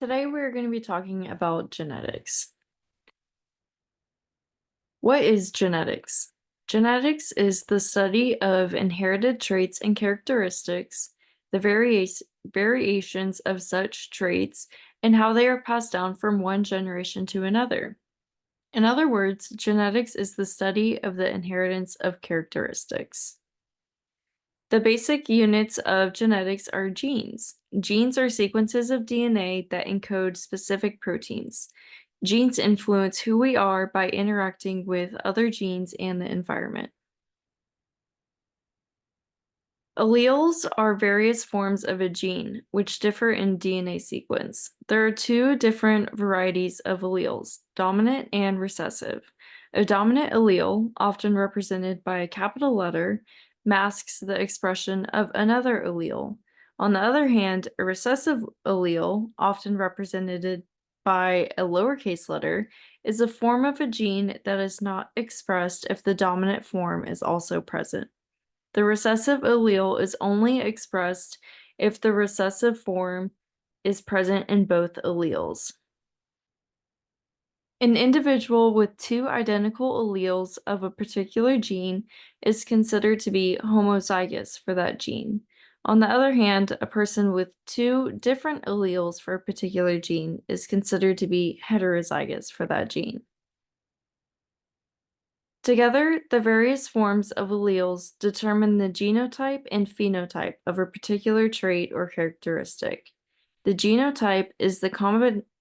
Today we're going to be talking about genetics. What is genetics? Genetics is the study of inherited traits and characteristics, the variations of such traits, and how they are passed down from one generation to another. In other words, genetics is the study of the inheritance of characteristics. The basic units of genetics are genes. Genes are sequences of DNA that encode specific proteins. Genes influence who we are by interacting with other genes and the environment. Alleles are various forms of a gene, which differ in DNA sequence. There are two different varieties of alleles, dominant and recessive. A dominant allele, often represented by a capital letter, masks the expression of another allele. On the other hand, a recessive allele, often represented by a lowercase letter, is a form of a gene that is not expressed if the dominant form is also present. The recessive allele is only expressed if the recessive form is present in both alleles. An individual with two identical alleles of a particular gene is considered to be homozygous for that gene. On the other hand, a person with two different alleles for a particular gene is considered to be heterozygous for that gene. Together, the various forms of alleles determine the genotype and phenotype of a particular trait or characteristic. The genotype is the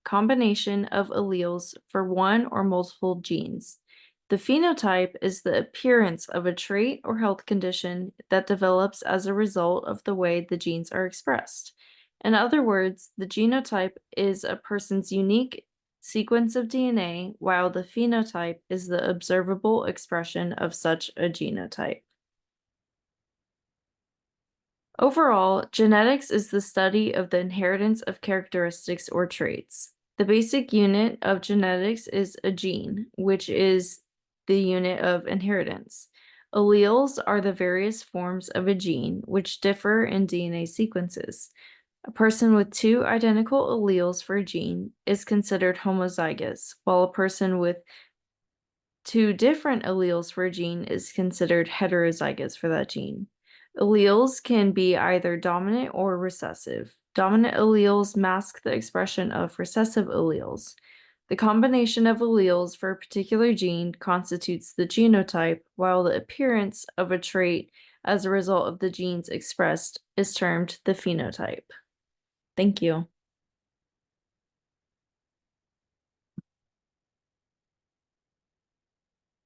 combination of alleles for one or multiple genes. The phenotype is the appearance of a trait or health condition that develops as a result of the way the genes are expressed. In other words, the genotype is a person's unique sequence of DNA, while the phenotype is the observable expression of such a genotype. Overall, genetics is the study of the inheritance of characteristics or traits. The basic unit of genetics is a gene, which is the unit of inheritance. Alleles are the various forms of a gene, which differ in DNA sequences. A person with two identical alleles for a gene is considered homozygous, while a person with two different alleles for a gene is considered heterozygous for that gene. Alleles can be either dominant or recessive. Dominant alleles mask the expression of recessive alleles. The combination of alleles for a particular gene constitutes the genotype, while the appearance of a trait as a result of the genes expressed is termed the phenotype. Thank you.